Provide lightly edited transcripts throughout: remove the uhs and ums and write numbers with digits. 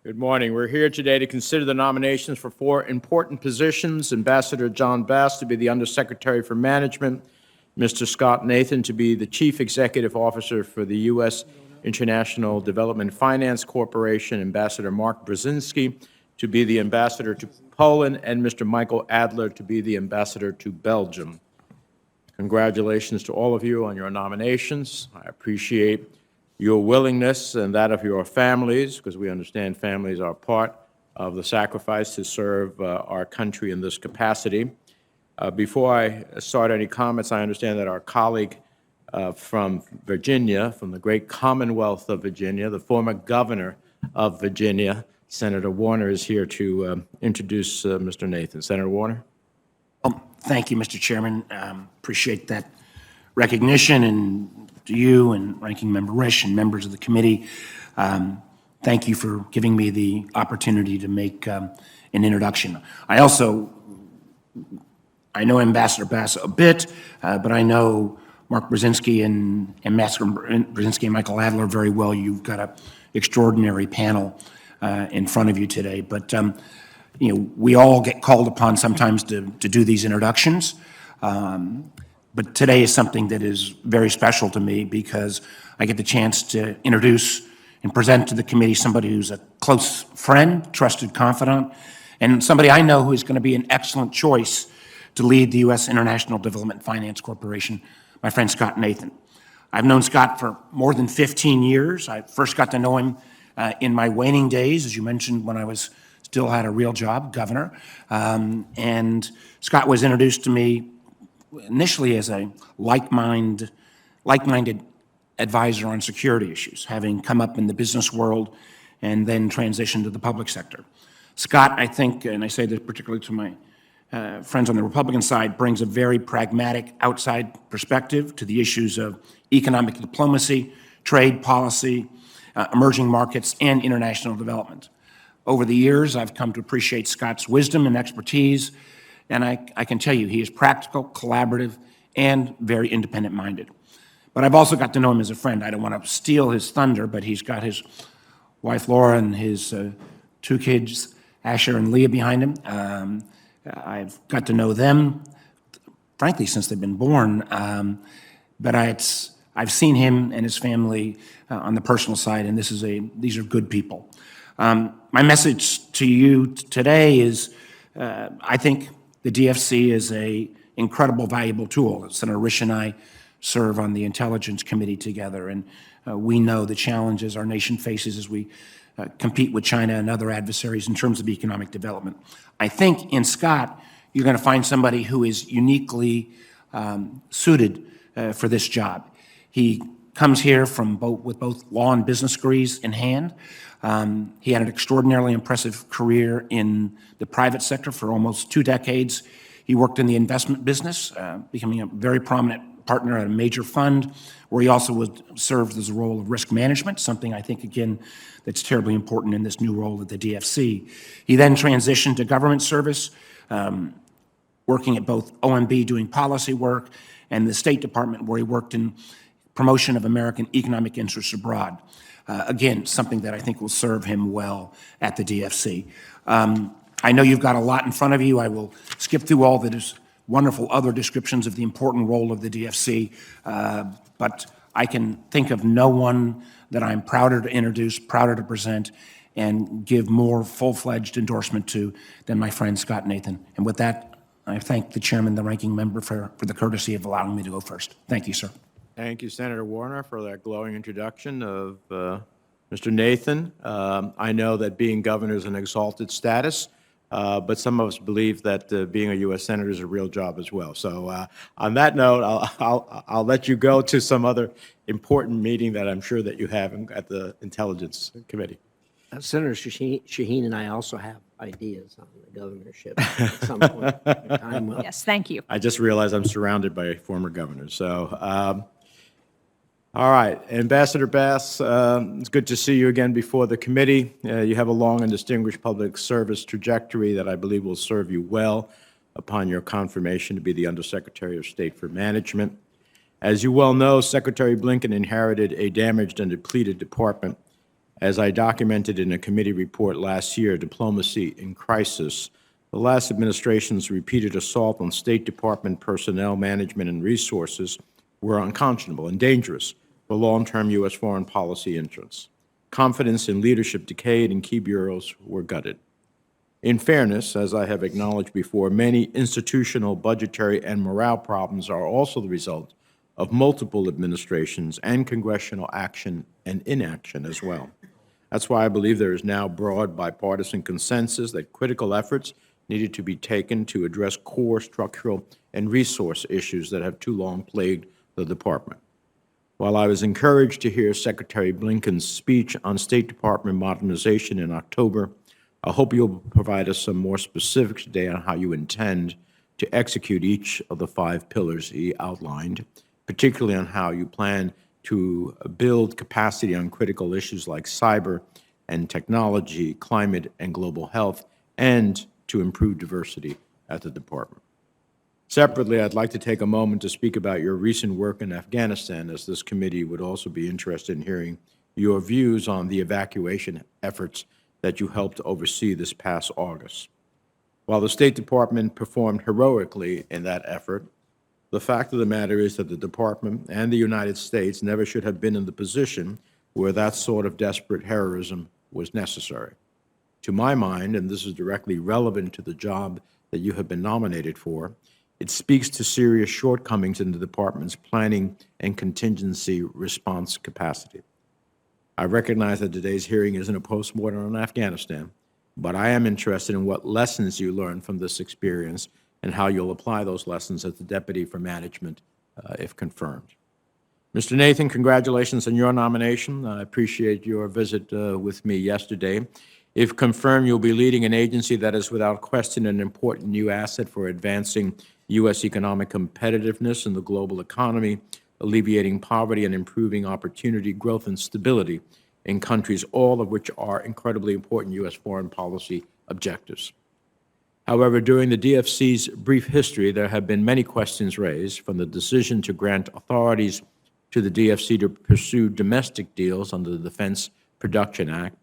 Good morning. We're here today to consider the nominations for four important positions. Ambassador John Bass to be the Undersecretary for Management, Mr. Scott Nathan to be the Chief Executive Officer for the U.S. International Development Finance Corporation, Ambassador Mark Brzezinski to be the Ambassador to Poland, and Mr. Michael Adler to be the Ambassador to Belgium. Congratulations to all of you on your nominations. I appreciate your willingness and that of your families, because we understand families are part of the sacrifice to serve our country in this capacity. Before I start any comments, I understand that our colleague from Virginia, from the great Commonwealth of Virginia, the former governor of Virginia, Senator Warner, is here to introduce Mr. Nathan. Senator Warner. Thank you, Mr. Chairman. Appreciate that recognition, and to you and Ranking Member Risch and members of the committee, thank you for giving me the opportunity to make an introduction. I know Ambassador Bass a bit, but I know Mark Brzezinski and Ambassador Brzezinski and Michael Adler very well. You've got an extraordinary panel in front of you today. But we all get called upon sometimes to do these introductions. But today is something that is very special to me because I get the chance to introduce and present to the committee somebody who's a close friend, trusted confidant, and somebody I know who is going to be an excellent choice to lead the U.S. International Development Finance Corporation, my friend Scott Nathan. I've known Scott for more than 15 years. I first got to know him in my waning days, as you mentioned, when I still had a real job, governor. And Scott was introduced to me initially as a like-minded advisor on security issues, having come up in the business world and then transitioned to the public sector. Scott, I think, and I say this particularly to my friends on the Republican side, brings a very pragmatic outside perspective to the issues of economic diplomacy, trade policy, emerging markets, and international development. Over the years, I've come to appreciate Scott's wisdom and expertise, and I can tell you he is practical, collaborative, and very independent-minded. But I've also got to know him as a friend. I don't want to steal his thunder, but he's got his wife, Laura, and his two kids, Asher and Leah, behind him. I've got to know them, frankly, since they've been born, but I've seen him and his family on the personal side, and these are good people. My message to you today is I think the DFC is an incredible, valuable tool. Senator Risch and I serve on the Intelligence Committee together, and we know the challenges our nation faces as we compete with China and other adversaries in terms of economic development. I think in Scott, you're going to find somebody who is uniquely suited for this job. He comes here with both law and business degrees in hand. He had an extraordinarily impressive career in the private sector for almost 2 decades. He worked in the investment business, becoming a very prominent partner at a major fund, where he also served as a role of risk management, something I think, again, that's terribly important in this new role at the DFC. He then transitioned to government service, working at both OMB doing policy work and the State Department, where he worked in promotion of American economic interests abroad. Again, something that I think will serve him well at the DFC. I know you've got a lot in front of you. I will skip through all the wonderful other descriptions of the important role of the DFC, but I can think of no one that I'm prouder to introduce, prouder to present, and give more full-fledged endorsement to than my friend Scott Nathan. And with that, I thank the chairman, the ranking member, for the courtesy of allowing me to go first. Thank you, sir. Thank you, Senator Warner, for that glowing introduction of Mr. Nathan. I know that being governor is an exalted status, but some of us believe that being a U.S. Senator is a real job as well. So on that note, I'll let you go to some other important meeting that I'm sure that you have at the Intelligence Committee. Senator Shaheen and I also have ideas on the governorship at some point. Time will. Yes, thank you. I just realized I'm surrounded by former governors. So, all right, Ambassador Bass, it's good to see you again before the committee. You have a long and distinguished public service trajectory that I believe will serve you well upon your confirmation to be the Undersecretary of State for Management. As you well know, Secretary Blinken inherited a damaged and depleted department As I documented in a committee report last year, Diplomacy in Crisis, the last administration's repeated assault on State Department personnel, management, and resources were unconscionable and dangerous for long-term U.S. foreign policy interests. Confidence in leadership decayed and key bureaus were gutted. In fairness, as I have acknowledged before, many institutional, budgetary, and morale problems are also the result of multiple administrations and congressional action and inaction as well. That's why I believe there is now broad bipartisan consensus that critical efforts needed to be taken to address core structural and resource issues that have too long plagued the department. While I was encouraged to hear Secretary Blinken's speech on State Department modernization in October, I hope you'll provide us some more specifics today on how you intend to execute each of the 5 pillars he outlined, particularly on how you plan to build capacity on critical issues like cyber and technology, climate and global health, and to improve diversity at the department. Separately, I'd like to take a moment to speak about your recent work in Afghanistan, as this committee would also be interested in hearing your views on the evacuation efforts that you helped oversee this past August. While the State Department performed heroically in that effort, the fact of the matter is that the Department and the United States never should have been in the position where that sort of desperate heroism was necessary. To my mind, and this is directly relevant to the job that you have been nominated for, it speaks to serious shortcomings in the Department's planning and contingency response capacity. I recognize that today's hearing isn't a postmortem on Afghanistan, but I am interested in what lessons you learned from this experience and how you'll apply those lessons as the Deputy for Management, if confirmed. Mr. Nathan, congratulations on your nomination. I appreciate your visit with me yesterday. If confirmed, you'll be leading an agency that is without question an important new asset for advancing U.S. economic competitiveness in the global economy, alleviating poverty and improving opportunity, growth, and stability in countries, all of which are incredibly important U.S. foreign policy objectives. However, during the DFC's brief history, there have been many questions raised, from the decision to grant authorities to the DFC to pursue domestic deals under the Defense Production Act,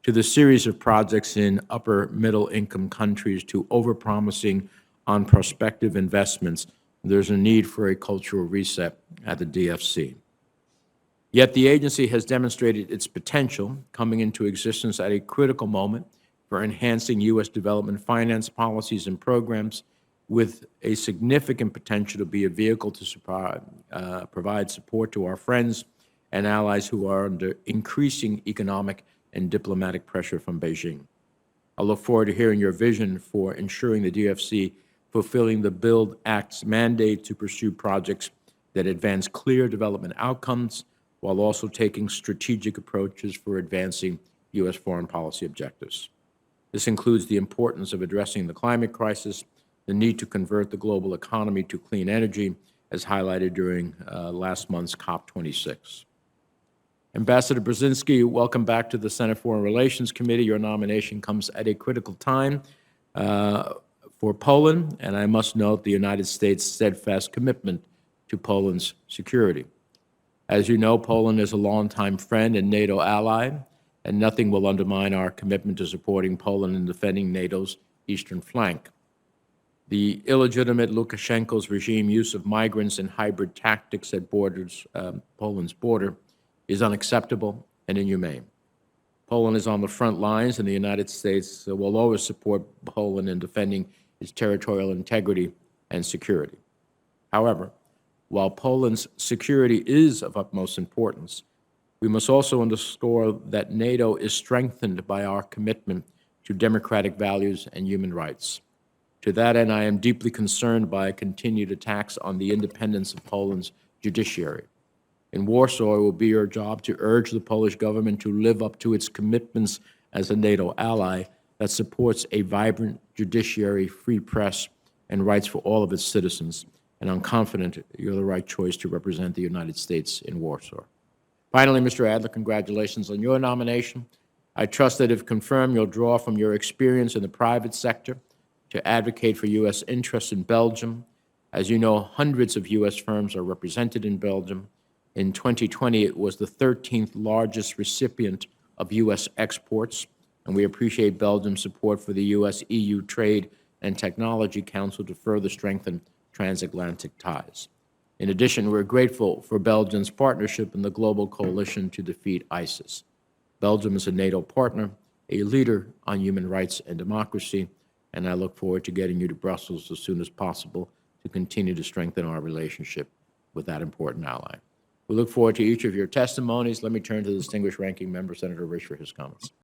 to the series of projects in upper middle-income countries, to overpromising on prospective investments. There's a need for a cultural reset at the DFC. Yet the agency has demonstrated its potential, coming into existence at a critical moment for enhancing U.S. development finance policies and programs, with a significant potential to be a vehicle to provide support to our friends and allies who are under increasing economic and diplomatic pressure from Beijing. I look forward to hearing your vision for ensuring the DFC fulfilling the BUILD Act's mandate to pursue projects that advance clear development outcomes while also taking strategic approaches for advancing U.S. foreign policy objectives. This includes the importance of addressing the climate crisis, the need to convert the global economy to clean energy, as highlighted during last month's COP26. Ambassador Brzezinski, welcome back to the Senate Foreign Relations Committee. Your nomination comes at a critical time for Poland, and I must note the United States' steadfast commitment to Poland's security. As you know, Poland is a longtime friend and NATO ally, and nothing will undermine our commitment to supporting Poland in defending NATO's eastern flank. The illegitimate Lukashenko's regime use of migrants and hybrid tactics at Poland's border is unacceptable and inhumane. Poland is on the front lines, and the United States will always support Poland in defending its territorial integrity and security. However, while Poland's security is of utmost importance, we must also underscore that NATO is strengthened by our commitment to democratic values and human rights. To that end, I am deeply concerned by continued attacks on the independence of Poland's judiciary. In Warsaw, it will be your job to urge the Polish government to live up to its commitments as a NATO ally that supports a vibrant judiciary, free press, and rights for all of its citizens. And I'm confident you're the right choice to represent the United States in Warsaw. Finally, Mr. Adler, congratulations on your nomination. I trust that if confirmed, you'll draw from your experience in the private sector to advocate for U.S. interests in Belgium. As you know, hundreds of U.S. firms are represented in Belgium. In 2020, it was the 13th largest recipient of U.S. exports, and we appreciate Belgium's support for the U.S.-EU Trade and Technology Council to further strengthen transatlantic ties. In addition, we're grateful for Belgium's partnership in the global coalition to defeat ISIS. Belgium is a NATO partner, a leader on human rights and democracy, and I look forward to getting you to Brussels as soon as possible to continue to strengthen our relationship with that important ally. We look forward to each of your testimonies. Let me turn to the distinguished ranking member, Senator Risch, for his comments.